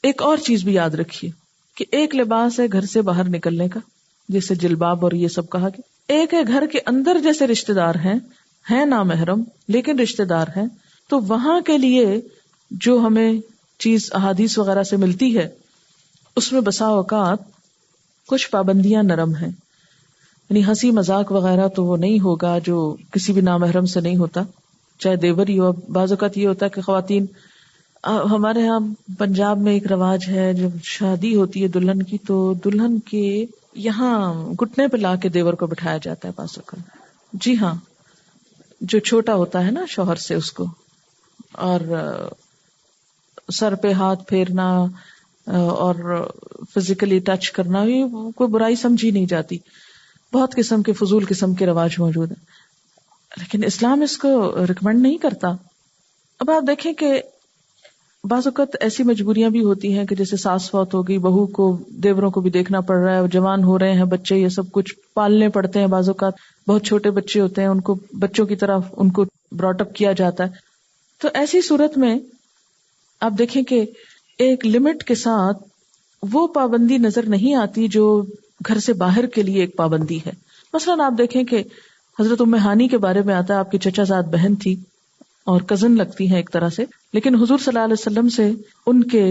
ایک اور چیز بھی یاد رکھیے کہ ایک لباس ہے گھر سے باہر نکلنے کا، جیسے جلباب اور یہ سب کہا گیا، ایک ہے گھر کے اندر جیسے رشتہ دار ہیں نامحرم لیکن رشتہ دار ہیں، تو وہاں کے لیے جو ہمیں چیز احادیث وغیرہ سے ملتی ہے اس میں بسا اوقات کچھ پابندیاں نرم ہیں، یعنی ہنسی مذاق وغیرہ تو وہ نہیں ہوگا جو کسی بھی نامحرم سے نہیں ہوتا، چاہے دیور ہی ہو۔ بعض اوقات یہ ہوتا ہے کہ خواتین، ہمارے ہاں پنجاب میں ایک رواج ہے، جب شادی ہوتی ہے دلہن کی تو دلہن کے یہاں گھٹنے پہ لا کے دیور کو بٹھایا جاتا ہے بعض اوقات، جی ہاں، جو چھوٹا ہوتا ہے نا شوہر سے اس کو، اور سر پہ ہاتھ پھیرنا اور فزیکلی ٹچ کرنا بھی کوئی برائی سمجھی نہیں جاتی، بہت قسم کے فضول قسم کے رواج موجود ہیں، لیکن اسلام اس کو ریکمینڈ نہیں کرتا۔ اب آپ دیکھیں کہ بعض اوقات ایسی مجبوریاں بھی ہوتی ہیں کہ جیسے ساس فوت ہو گئی، بہو کو دیوروں کو بھی دیکھنا پڑ رہا ہے، جوان ہو رہے ہیں بچے، یہ سب کچھ پالنے پڑتے ہیں، بعض اوقات بہت چھوٹے بچے ہوتے ہیں، ان کو بچوں کی طرح ان کو براٹ اپ کیا جاتا ہے، تو ایسی صورت میں آپ دیکھیں کہ ایک لمٹ کے ساتھ وہ پابندی نظر نہیں آتی جو گھر سے باہر کے لیے ایک پابندی ہے۔ مثلا آپ دیکھیں کہ حضرت ام ہانی کے بارے میں آتا ہے، آپ کی چچا زاد بہن تھی اور کزن لگتی ہیں ایک طرح سے، لیکن حضور صلی اللہ علیہ وسلم سے ان کے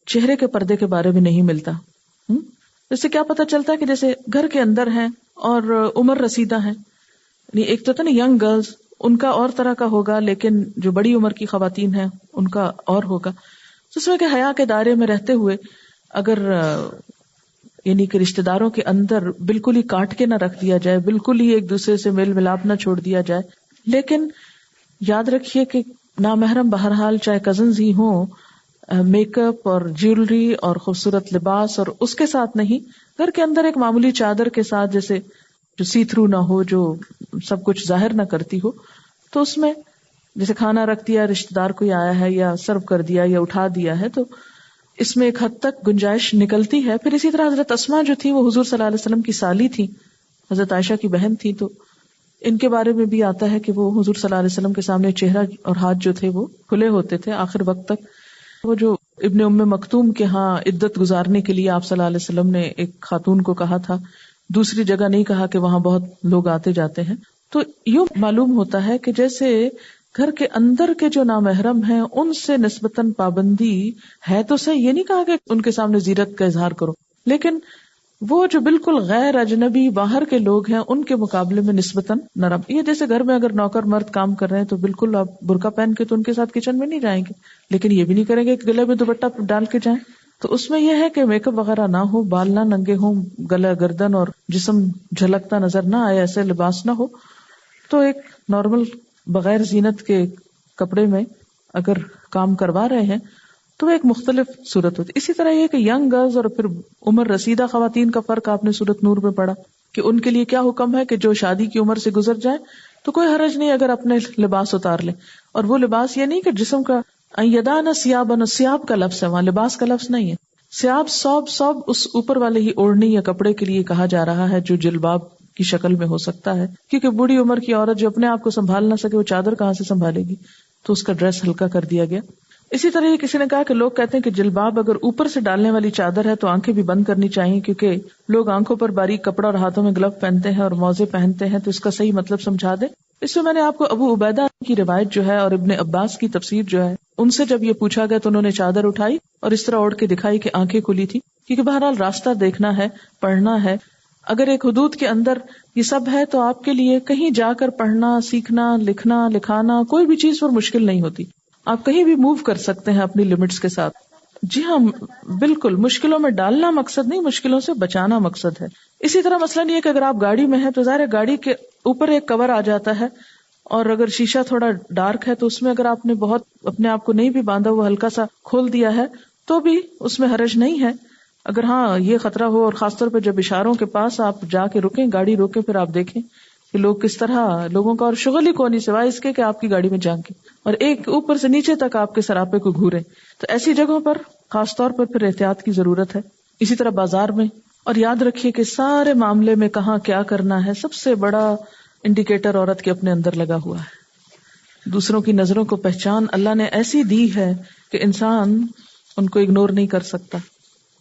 چہرے کے پردے کے بارے میں نہیں ملتا۔ اس سے کیا پتہ چلتا ہے کہ جیسے گھر کے اندر ہیں اور عمر رسیدہ ہیں، یعنی ایک تو نا ینگ گرلز، ان کا اور طرح کا ہوگا، لیکن جو بڑی عمر کی خواتین ہیں ان کا اور ہوگا، تو اس میں کہ حیا کے دائرے میں رہتے ہوئے اگر یعنی کہ رشتہ داروں کے اندر بالکل ہی کاٹ کے نہ رکھ دیا جائے، بالکل ہی ایک دوسرے سے میل ملاپ نہ چھوڑ دیا جائے، لیکن یاد رکھیے کہ نامحرم بہرحال چاہے کزنز ہی ہوں، میک اپ اور جیولری اور خوبصورت لباس اور اس کے ساتھ نہیں، گھر کے اندر ایک معمولی چادر کے ساتھ، جیسے جو سی تھرو نہ ہو، جو سب کچھ ظاہر نہ کرتی ہو، تو اس میں جیسے کھانا رکھ دیا، رشتہ دار کوئی آیا ہے یا سرو کر دیا یا اٹھا دیا ہے، تو اس میں ایک حد تک گنجائش نکلتی ہے۔ پھر اسی طرح حضرت اسماء جو تھی وہ حضور صلی اللہ علیہ وسلم کی سالی تھی، حضرت عائشہ کی بہن تھی، تو ان کے بارے میں بھی آتا ہے کہ وہ حضور صلی اللہ علیہ وسلم کے سامنے چہرہ اور ہاتھ جو تھے وہ کھلے ہوتے تھے آخر وقت تک۔ وہ جو ابن ام مکتوم کے ہاں عدت گزارنے کے لیے آپ صلی اللہ علیہ وسلم نے ایک خاتون کو کہا تھا، دوسری جگہ نہیں کہا کہ وہاں بہت لوگ آتے جاتے ہیں، تو یوں معلوم ہوتا ہے کہ جیسے گھر کے اندر کے جو نامحرم ہیں ان سے نسبتاً پابندی ہے تو صحیح، یہ نہیں کہا کہ ان کے سامنے زیرت کا اظہار کرو، لیکن وہ جو بالکل غیر اجنبی باہر کے لوگ ہیں ان کے مقابلے میں نسبتاً نرم۔ یہ جیسے گھر میں اگر نوکر مرد کام کر رہے ہیں تو بالکل آپ برقع پہن کے تو ان کے ساتھ کچن میں نہیں جائیں گے، لیکن یہ بھی نہیں کریں گے کہ گلے میں دوپٹہ ڈال کے جائیں، تو اس میں یہ ہے کہ میک اپ وغیرہ نہ ہو، بال نہ ننگے ہوں، گلا گردن اور جسم جھلکتا نظر نہ آئے، ایسے لباس نہ ہو، تو ایک نارمل بغیر زینت کے کپڑے میں اگر کام کروا رہے ہیں تو ایک مختلف صورت ہوتی۔ اسی طرح یہ کہ ینگ گرلز اور پھر عمر رسیدہ خواتین کا فرق آپ نے سورۃ نور میں پڑھا کہ ان کے لیے کیا حکم ہے کہ جو شادی کی عمر سے گزر جائے تو کوئی حرج نہیں اگر اپنے لباس اتار لیں، اور وہ لباس یہ نہیں کہ جسم کا یدانا سیابن، سیاب کا لفظ ہے وہاں، لباس کا لفظ نہیں ہے، سیاب صوب اس اوپر والے ہی اوڑھنی یا کپڑے کے لیے کہا جا رہا ہے جو جلباب کی شکل میں ہو سکتا ہے، کیونکہ بوڑھی عمر کی عورت جو اپنے آپ کو سنبھال نہ سکے وہ چادر کہاں سے سنبھالے گی، تو اس کا ڈریس ہلکا کر دیا گیا۔ اسی طرح کسی نے کہا کہ لوگ کہتے ہیں کہ جلباب اگر اوپر سے ڈالنے والی چادر ہے تو آنکھیں بھی بند کرنی چاہیے، کیونکہ لوگ آنکھوں پر باریک کپڑا اور ہاتھوں میں گلو پہنتے ہیں اور موزے پہنتے ہیں، تو اس کا صحیح مطلب سمجھا دیں۔ اس میں نے آپ کو ابو عبیدہ کی روایت جو ہے اور ابن عباس کی تفسیر جو ہے ان سے جب یہ پوچھا گیا تو انہوں نے چادر اٹھائی اور اس طرح اوڑھ کے دکھائی کہ آنکھیں کھلی تھی، کیونکہ بہرحال راستہ دیکھنا ہے، پڑھنا ہے، اگر ایک حدود کے اندر یہ سب ہے تو آپ کے لیے کہیں جا کر پڑھنا، سیکھنا، لکھنا، لکھانا کوئی بھی چیز پر مشکل نہیں ہوتی، آپ کہیں بھی موو کر سکتے ہیں اپنی لمٹس کے ساتھ۔ جی ہاں بالکل، مشکلوں میں ڈالنا مقصد نہیں، مشکلوں سے بچانا مقصد ہے۔ اسی طرح مثلاً یہ کہ اگر آپ گاڑی میں ہیں تو ظاہر ہے گاڑی کے اوپر ایک کور آ جاتا ہے، اور اگر شیشہ تھوڑا ڈارک ہے تو اس میں اگر آپ نے بہت اپنے آپ کو نہیں بھی باندھا، وہ ہلکا سا کھول دیا ہے تو بھی اس میں حرج نہیں ہے۔ اگر ہاں یہ خطرہ ہو، اور خاص طور پہ جب اشاروں کے پاس آپ جا کے رکیں، گاڑی روکیں، پھر آپ دیکھیں کہ لوگ کس طرح، لوگوں کا اور شغل ہی کون نہیں سوائے اس کے کہ آپ کی گاڑی میں جھانکیں اور ایک اوپر سے نیچے تک آپ کے سراپے کو گھوریں، تو ایسی جگہوں پر خاص طور پر پھر احتیاط کی ضرورت ہے۔ اسی طرح بازار میں، اور یاد رکھیے کہ سارے معاملے میں کہاں کیا کرنا ہے، سب سے بڑا انڈیکیٹر عورت کے اپنے اندر لگا ہوا ہے۔ دوسروں کی نظروں کو پہچان اللہ نے ایسی دی ہے کہ انسان ان کو اگنور نہیں کر سکتا.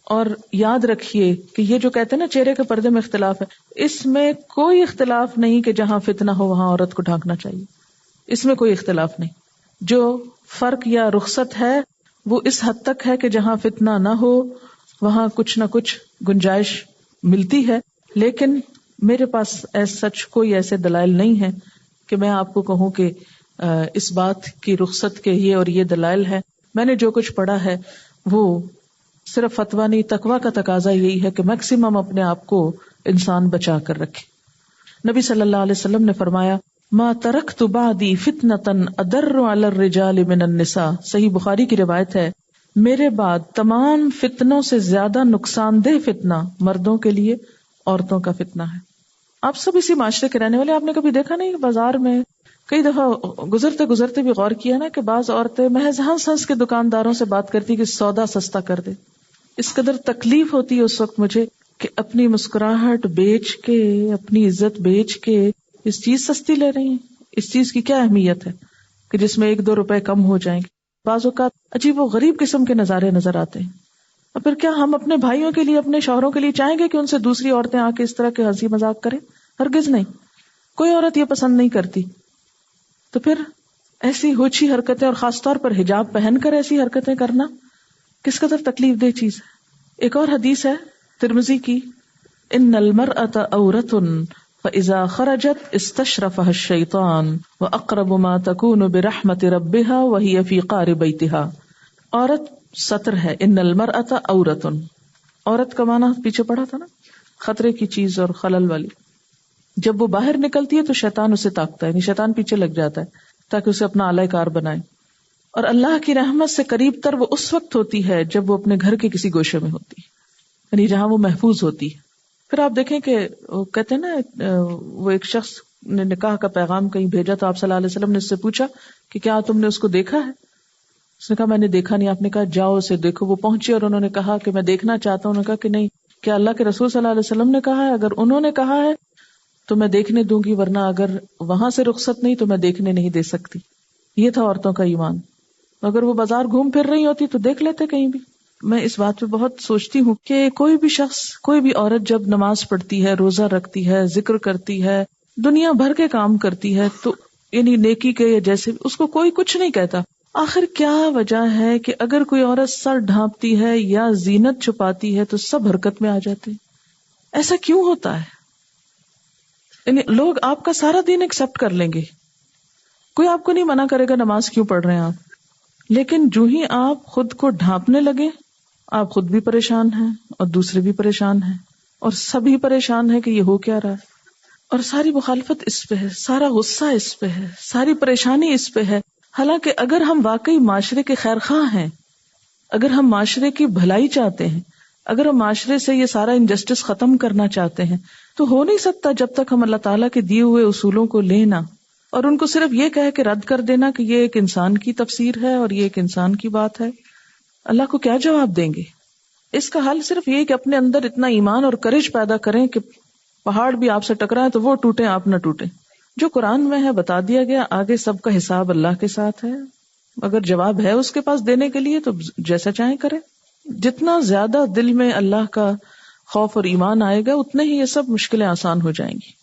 اور یاد رکھیے کہ یہ جو کہتے ہیں نا چہرے کے پردے میں اختلاف ہے، اس میں کوئی اختلاف نہیں کہ جہاں فتنہ ہو وہاں عورت کو ڈھانکنا چاہیے، اس میں کوئی اختلاف نہیں. جو فرق یا رخصت ہے وہ اس حد تک ہے کہ جہاں فتنہ نہ ہو وہاں کچھ نہ کچھ گنجائش ملتی ہے. لیکن میرے پاس سچ کوئی ایسے دلائل نہیں ہے کہ میں آپ کو کہوں کہ اس بات کی رخصت کے یہ اور یہ دلائل ہے. میں نے جو کچھ پڑھا ہے وہ صرف فتویٰ نہیں، تقویٰ کا تقاضا یہی ہے کہ میکسیمم اپنے آپ کو انسان بچا کر رکھے. نبی صلی اللہ علیہ وسلم نے فرمایا ما ترکت بعدی فتنةً اضر علی الرجال من النساء. صحیح بخاری کی روایت ہے، میرے بعد تمام فتنوں سے زیادہ نقصان دہ فتنہ مردوں کے لیے عورتوں کا فتنہ ہے. آپ سب اسی معاشرے کے رہنے والے، آپ نے کبھی دیکھا نہیں کہ بازار میں کئی دفعہ گزرتے بھی غور کیا نا کہ بعض عورتیں محض ہنس ہنس کے دکانداروں سے بات کرتی کہ سودا سستا کر دے. اس قدر تکلیف ہوتی ہے اس وقت مجھے کہ اپنی مسکراہٹ بیچ کے، اپنی عزت بیچ کے اس چیز سستی لے رہی ہیں. اس چیز کی کیا اہمیت ہے کہ جس میں 1-2 روپے کم ہو جائیں گے. بعض اوقات عجیب و غریب قسم کے نظارے نظر آتے ہیں. اور پھر کیا ہم اپنے بھائیوں کے لیے، اپنے شوہروں کے لیے چاہیں گے کہ ان سے دوسری عورتیں آ کے اس طرح کے ہنسی مذاق کریں؟ ہرگز نہیں. کوئی عورت یہ پسند نہیں کرتی. تو پھر ایسی ہوچھی حرکتیں، اور خاص طور پر حجاب پہن کر ایسی حرکتیں کرنا کس قدر تکلیف دہ چیز ہے. ایک اور حدیث ہے ترمذی کی، ان المرأة عورة فإذا خرجت استشرفها الشیطان وأقرب ما تكون برحمة ربها وهي في قعر بيتها. عورت سطر ہے. ان المرأة عورة، عورت کا معنی پیچھے پڑھا تھا نا، خطرے کی چیز اور خلل والی. جب وہ باہر نکلتی ہے تو شیطان اسے تاکتا ہے، یعنی شیطان پیچھے لگ جاتا ہے تاکہ اسے اپنا آلہ کار بنائے. اور اللہ کی رحمت سے قریب تر وہ اس وقت ہوتی ہے جب وہ اپنے گھر کے کسی گوشے میں ہوتی ہے، یعنی جہاں وہ محفوظ ہوتی ہے. پھر آپ دیکھیں کہ وہ کہتے ہیں نا، وہ ایک شخص نے نکاح کا پیغام کہیں بھیجا تو آپ صلی اللہ علیہ وسلم نے اس سے پوچھا کہ کیا تم نے اس کو دیکھا ہے؟ اس نے کہا میں نے دیکھا نہیں. آپ نے کہا جاؤ اسے دیکھو. وہ پہنچے اور انہوں نے کہا کہ میں دیکھنا چاہتا ہوں. انہوں نے کہا کہ نہیں، کیا اللہ کے رسول صلی اللہ علیہ وسلم نے کہا ہے؟ اگر انہوں نے کہا ہے تو میں دیکھنے دوں گی، ورنہ اگر وہاں سے رخصت نہیں تو میں دیکھنے نہیں دے سکتی. یہ تھا عورتوں کا ایمان. اگر وہ بازار گھوم پھر رہی ہوتی تو دیکھ لیتے کہیں بھی. میں اس بات پہ بہت سوچتی ہوں کہ کوئی بھی شخص، کوئی بھی عورت جب نماز پڑھتی ہے، روزہ رکھتی ہے، ذکر کرتی ہے، دنیا بھر کے کام کرتی ہے، تو یعنی نیکی کے جیسے اس کو کوئی کچھ نہیں کہتا. آخر کیا وجہ ہے کہ اگر کوئی عورت سر ڈھانپتی ہے یا زینت چھپاتی ہے تو سب حرکت میں آ جاتے ہیں؟ ایسا کیوں ہوتا ہے؟ یعنی لوگ آپ کا سارا دین ایکسپٹ کر لیں گے، کوئی آپ کو نہیں منع کرے گا نماز کیوں پڑھ رہے ہیں آپ. لیکن جو ہی آپ خود کو ڈھانپنے لگے، آپ خود بھی پریشان ہیں اور دوسرے بھی پریشان ہیں اور سبھی پریشان ہیں کہ یہ ہو کیا رہا ہے. اور ساری مخالفت اس پہ ہے، سارا غصہ اس پہ ہے، ساری پریشانی اس پہ ہے. حالانکہ اگر ہم واقعی معاشرے کے خیر خواہ ہیں، اگر ہم معاشرے کی بھلائی چاہتے ہیں، اگر ہم معاشرے سے یہ سارا انجسٹس ختم کرنا چاہتے ہیں، تو ہو نہیں سکتا جب تک ہم اللہ تعالیٰ کے دیے ہوئے اصولوں کو لینا اور ان کو صرف یہ کہہ کے رد کر دینا کہ یہ ایک انسان کی تفسیر ہے اور یہ ایک انسان کی بات ہے. اللہ کو کیا جواب دیں گے؟ اس کا حل صرف یہ کہ اپنے اندر اتنا ایمان اور کرج پیدا کریں کہ پہاڑ بھی آپ سے ٹکرائیں تو وہ ٹوٹیں، آپ نہ ٹوٹیں. جو قرآن میں ہے بتا دیا گیا، آگے سب کا حساب اللہ کے ساتھ ہے. اگر جواب ہے اس کے پاس دینے کے لیے تو جیسا چاہیں کریں. جتنا زیادہ دل میں اللہ کا خوف اور ایمان آئے گا اتنے ہی یہ سب مشکلیں آسان ہو جائیں گی.